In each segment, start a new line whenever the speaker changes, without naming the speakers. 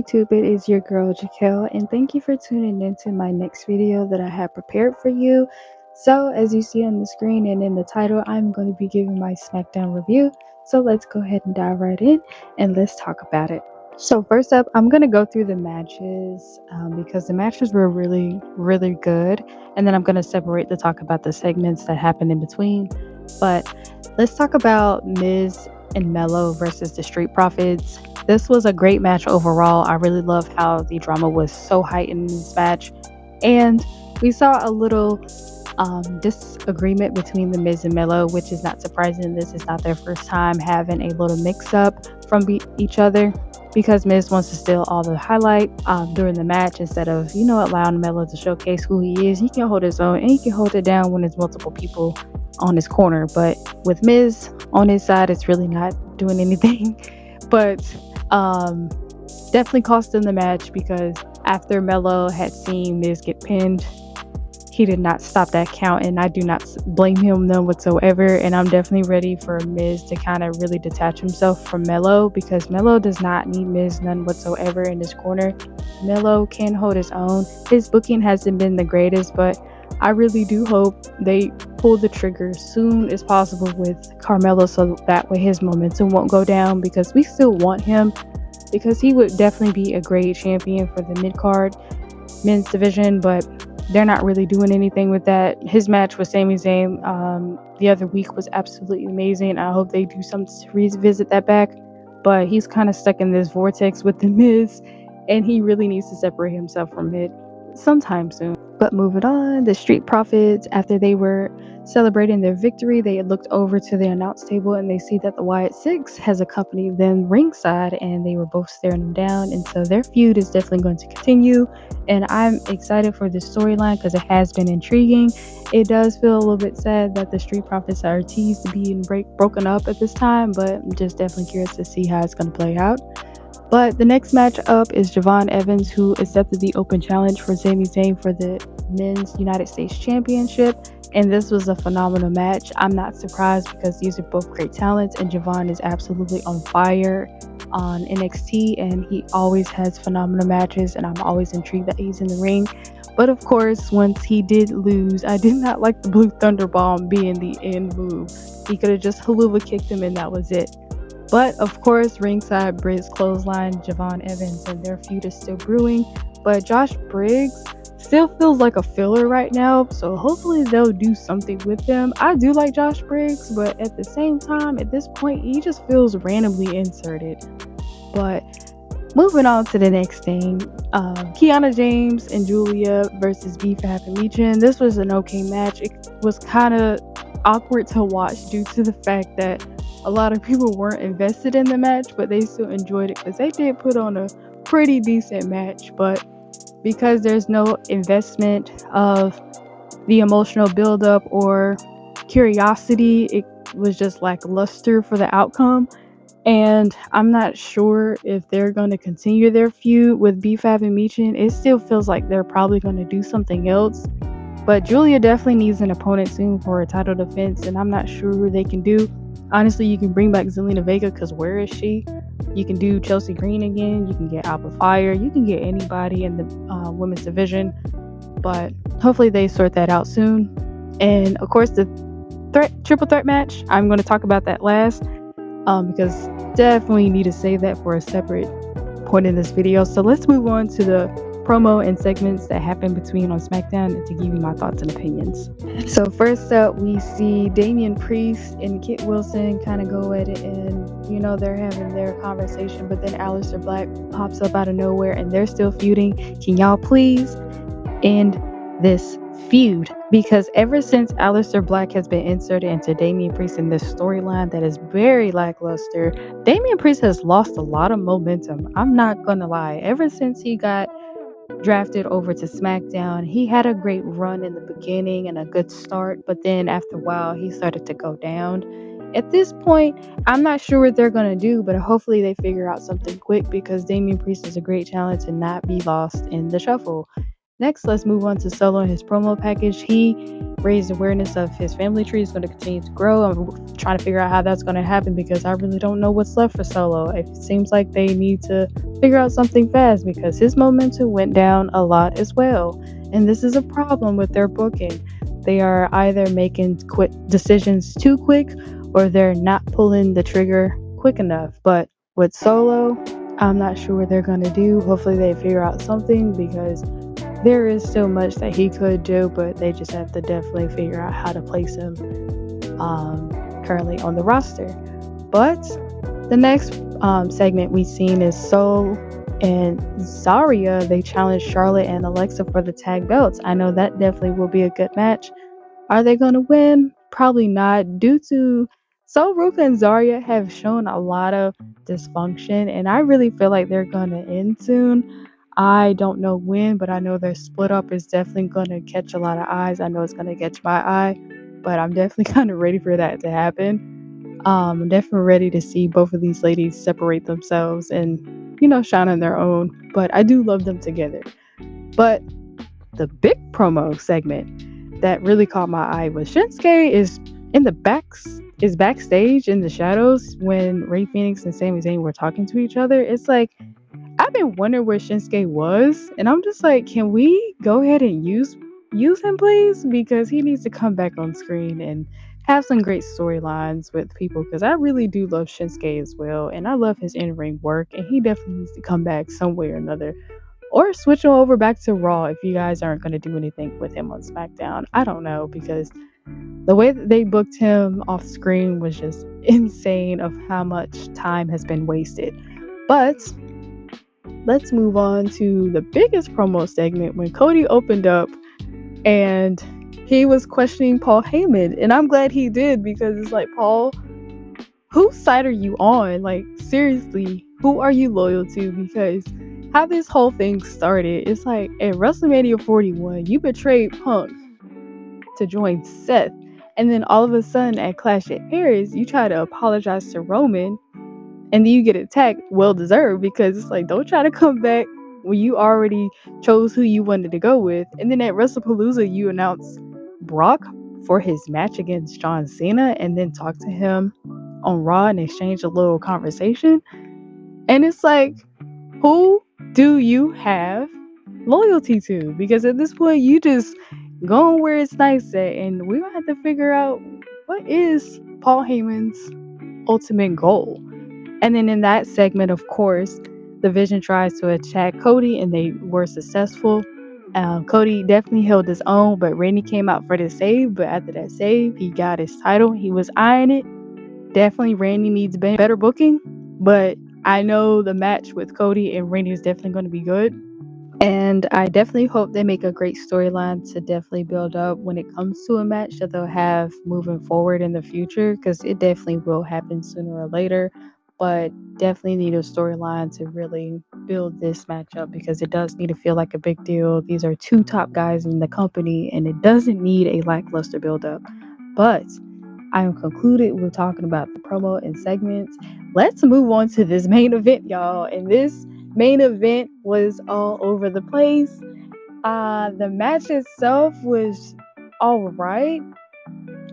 YouTube? It is your girl JaKelXO, and thank you for tuning into my next video that I have prepared for you. So, as you see on the screen and in the title, I'm going to be giving my SmackDown review. So, let's go ahead and dive right in and let's talk about it. So, first up, I'm going to go through the matches because the matches were really good, and then I'm going to separate to talk about the segments that happened in between. But let's talk about Miz and Mello versus the Street Profits. This was a great match overall. I really love how the drama was so heightened in this match. And we saw a little disagreement between the Miz and Mello, which is not surprising. This is not their first time having a little mix-up from each other, because Miz wants to steal all the highlight during the match instead of, allowing Mello to showcase who he is. He can hold his own, and he can hold it down when there's multiple people on his corner. But with Miz on his side, it's really not doing anything. But definitely cost him the match, because after Mello had seen Miz get pinned, he did not stop that count, and I do not blame him none whatsoever. And I'm definitely ready for Miz to kind of really detach himself from Mello, because Mello does not need Miz none whatsoever in his corner. Mello can hold his own. His booking hasn't been the greatest, but I really do hope they pull the trigger as soon as possible with Carmelo, so that way his momentum won't go down, because we still want him, because he would definitely be a great champion for the mid-card men's division, but they're not really doing anything with that. His match with Sami Zayn the other week was absolutely amazing. I hope they do something to revisit that back, but he's kind of stuck in this vortex with the Miz, and he really needs to separate himself from it sometime soon. But moving on, the Street Profits, after they were celebrating their victory, they looked over to the announce table and they see that the Wyatt Six has accompanied them ringside, and they were both staring them down. And so their feud is definitely going to continue, and I'm excited for this storyline because it has been intriguing. It does feel a little bit sad that the Street Profits are teased to be broken up at this time, but I'm just definitely curious to see how it's going to play out. But the next match up is Javon Evans, who accepted the open challenge for Sami Zayn for the Men's United States Championship. And this was a phenomenal match. I'm not surprised, because these are both great talents, and Javon is absolutely on fire on NXT, and he always has phenomenal matches, and I'm always intrigued that he's in the ring. But of course, once he did lose, I did not like the Blue Thunder Bomb being the end move. He could have just haluva kicked him and that was it. But of course, ringside Briggs clothesline Javon Evans, and their feud is still brewing. But Josh Briggs still feels like a filler right now, so hopefully they'll do something with him. I do like Josh Briggs, but at the same time, at this point, he just feels randomly inserted. But moving on to the next thing, Kiana James and Julia versus B-Fab and Michin. This was an okay match. It was kind of awkward to watch due to the fact that a lot of people weren't invested in the match, but they still enjoyed it because they did put on a pretty decent match. But because there's no investment of the emotional buildup or curiosity, it was just lackluster for the outcome. And I'm not sure if they're going to continue their feud with B-Fab and Michin. It still feels like they're probably going to do something else. But Julia definitely needs an opponent soon for a title defense, and I'm not sure who they can do. Honestly, you can bring back Zelina Vega, because where is she? You can do Chelsea Green again. You can get Alba Fire. You can get anybody in the women's division. But hopefully they sort that out soon. And of course, the triple threat match, I'm going to talk about that last, because definitely need to save that for a separate point in this video. So let's move on to the promo and segments that happened between on SmackDown, and to give you my thoughts and opinions. So first up, we see Damian Priest and Kit Wilson kind of go at it, and they're having their conversation, but then Aleister Black pops up out of nowhere, and they're still feuding. Can y'all please end this feud? Because ever since Aleister Black has been inserted into Damian Priest in this storyline that is very lackluster, Damian Priest has lost a lot of momentum. I'm not gonna lie. Ever since he got drafted over to SmackDown, he had a great run in the beginning and a good start, but then after a while he started to go down. At this point, I'm not sure what they're gonna do, but hopefully they figure out something quick, because Damian Priest is a great talent to not be lost in the shuffle. Next, let's move on to Solo and his promo package. He raise awareness of his family tree is going to continue to grow. I'm trying to figure out how that's going to happen because I really don't know what's left for Solo. It seems like they need to figure out something fast because his momentum went down a lot as well. And this is a problem with their booking. They are either making quick decisions too quick or they're not pulling the trigger quick enough. But with Solo, I'm not sure what they're going to do. Hopefully they figure out something because there is so much that he could do, but they just have to definitely figure out how to place him currently on the roster. But the next segment we've seen is Sol and Zarya. They challenge Charlotte and Alexa for the tag belts. I know that definitely will be a good match. Are they going to win? Probably not, due to Sol, Ruka, and Zarya have shown a lot of dysfunction, and I really feel like they're going to end soon. I don't know when, but I know their split up is definitely going to catch a lot of eyes. I know it's going to catch my eye, but I'm definitely kind of ready for that to happen. I'm definitely ready to see both of these ladies separate themselves and, shine on their own. But I do love them together. But the big promo segment that really caught my eye was Shinsuke is backstage in the shadows when Rey Fenix and Sami Zayn were talking to each other. It's like, I've been wondering where Shinsuke was, and I'm just like, can we go ahead and use him, please? Because he needs to come back on screen and have some great storylines with people. Because I really do love Shinsuke as well, and I love his in-ring work, and he definitely needs to come back some way or another, or switch him over back to Raw if you guys aren't going to do anything with him on SmackDown. I don't know, because the way that they booked him off screen was just insane of how much time has been wasted. But let's move on to the biggest promo segment when Cody opened up and he was questioning Paul Heyman. And I'm glad he did, because it's like, Paul, whose side are you on? Like, seriously, who are you loyal to? Because how this whole thing started, it's like at WrestleMania 41, you betrayed Punk to join Seth. And then all of a sudden at Clash at Paris, you try to apologize to Roman. And then you get attacked, well deserved, because it's like, don't try to come back when you already chose who you wanted to go with. And then at WrestlePalooza, you announce Brock for his match against John Cena, and then talk to him on Raw and exchange a little conversation. And it's like, who do you have loyalty to? Because at this point, you just going where it's nice at, and we're gonna have to figure out what is Paul Heyman's ultimate goal. And then in that segment, of course, the Vision tries to attack Cody, and they were successful. Cody definitely held his own, but Randy came out for the save. But after that save, he got his title. He was eyeing it. Definitely, Randy needs better booking. But I know the match with Cody and Randy is definitely going to be good. And I definitely hope they make a great storyline to definitely build up when it comes to a match that they'll have moving forward in the future, because it definitely will happen sooner or later. But definitely need a storyline to really build this match up, because it does need to feel like a big deal. These are two top guys in the company, and it doesn't need a lackluster build up. But I am concluded with talking about the promo and segments. Let's move on to this main event, y'all. And this main event was all over the place. The match itself was all right.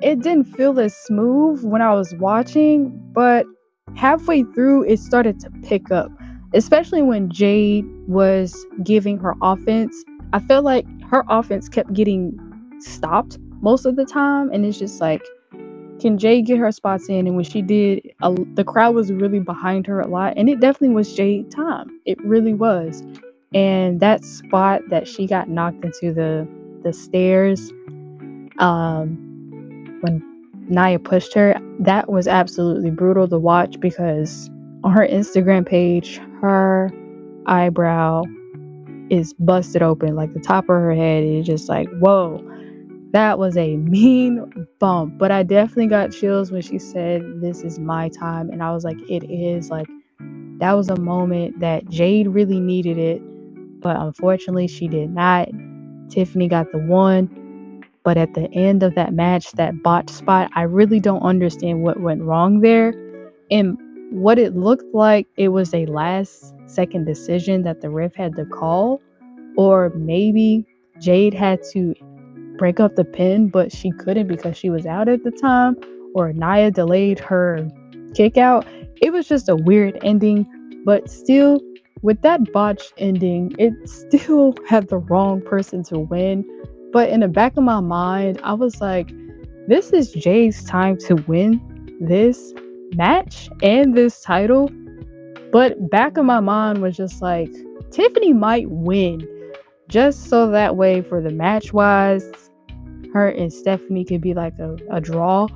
It didn't feel as smooth when I was watching, but halfway through it started to pick up, especially when Jade was giving her offense. I felt like her offense kept getting stopped most of the time, and it's just like, can Jade get her spots in? And when she did, the crowd was really behind her a lot, and it definitely was Jade time. It really was. And that spot that she got knocked into the stairs, when Nia pushed her, that was absolutely brutal to watch, because on her Instagram page, her eyebrow is busted open, like the top of her head is just like, whoa. That was a mean bump. But I definitely got chills when she said, "This is my time." And I was like, it is. Like, that was a moment that Jade really needed it. But unfortunately, she did not. Tiffany got the one. But at the end of that match, that botch spot, I really don't understand what went wrong there. And what it looked like, it was a last second decision that the ref had to call. Or maybe Jade had to break up the pin, but she couldn't because she was out at the time, or Nia delayed her kick out. It was just a weird ending, but still, with that botched ending, it still had the wrong person to win. But in the back of my mind, I was like, this is Jade's time to win this match and this title. But back of my mind was just like, Tiffany might win just so that way for the match wise, her and Stephanie could be like a draw.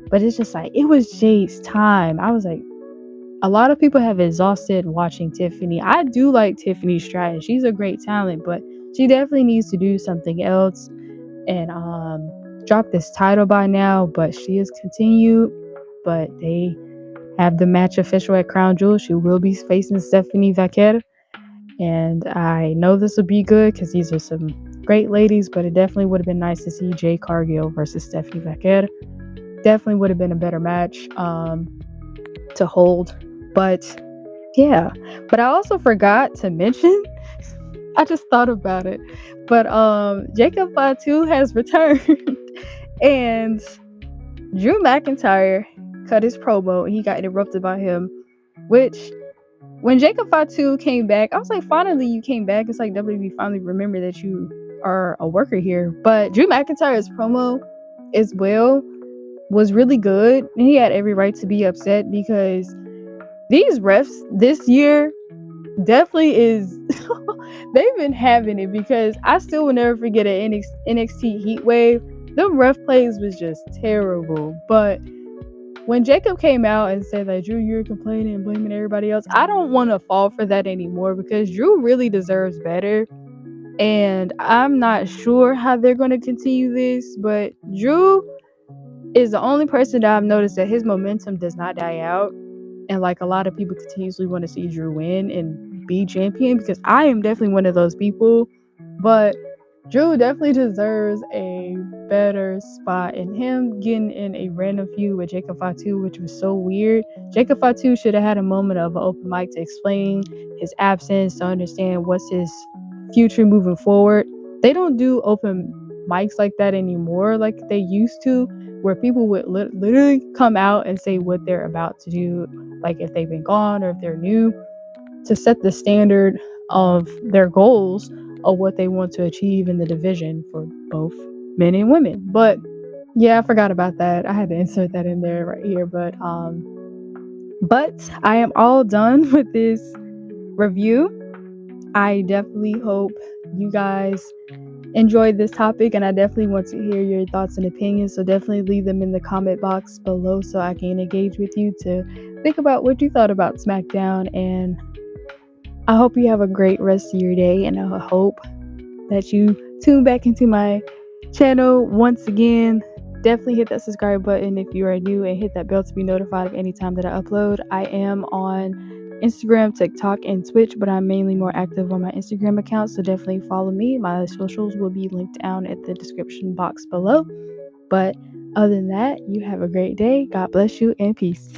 But it's just like, it was Jade's time. I was like, a lot of people have exhausted watching Tiffany. I do like Tiffany Stratton. She's a great talent, but she definitely needs to do something else and drop this title by now. But she has continued. But they have the match official at Crown Jewel. She will be facing Stephanie Vaquer. And I know this will be good because these are some great ladies, but it definitely would have been nice to see Jade Cargill versus Stephanie Vaquer. Definitely would have been a better match to hold. But yeah, but I also forgot to mention, I just thought about it, but Jacob Fatu has returned and Drew McIntyre cut his promo and he got interrupted by him, which when Jacob Fatu came back, I was like, finally you came back. It's like WWE finally remembered that you are a worker here. But Drew McIntyre's promo as well was really good. And he had every right to be upset because these refs this year definitely is they've been having it, because I still will never forget an NXT heat wave. Them ref plays was just terrible. But when Jacob came out and said that Drew, you're complaining and blaming everybody else, I don't want to fall for that anymore because Drew really deserves better. And I'm not sure how they're going to continue this, but Drew is the only person that I've noticed that his momentum does not die out. And like a lot of people continuously want to see Drew win and be champion, because I am definitely one of those people. But Drew definitely deserves a better spot, and him getting in a random feud with Jacob Fatu, which was so weird. Jacob Fatu should have had a moment of an open mic to explain his absence, to understand what's his future moving forward. They don't do open mics like that anymore like they used to, where people would literally come out and say what they're about to do, like if they've been gone or if they're new, to set the standard of their goals of what they want to achieve in the division for both men and women. But yeah, I forgot about that. I had to insert that in there right here. But I am all done with this review. I definitely hope you guys enjoyed this topic, and I definitely want to hear your thoughts and opinions, so definitely leave them in the comment box below so I can engage with you to think about what you thought about SmackDown. And I hope you have a great rest of your day, and I hope that you tune back into my channel once again. Definitely hit that subscribe button if you are new, and hit that bell to be notified of any time that I upload. I am on Instagram, TikTok, and Twitch, but I'm mainly more active on my Instagram account, so definitely follow me. My socials will be linked down at the description box below. But other than that, you have a great day. God bless you, and peace.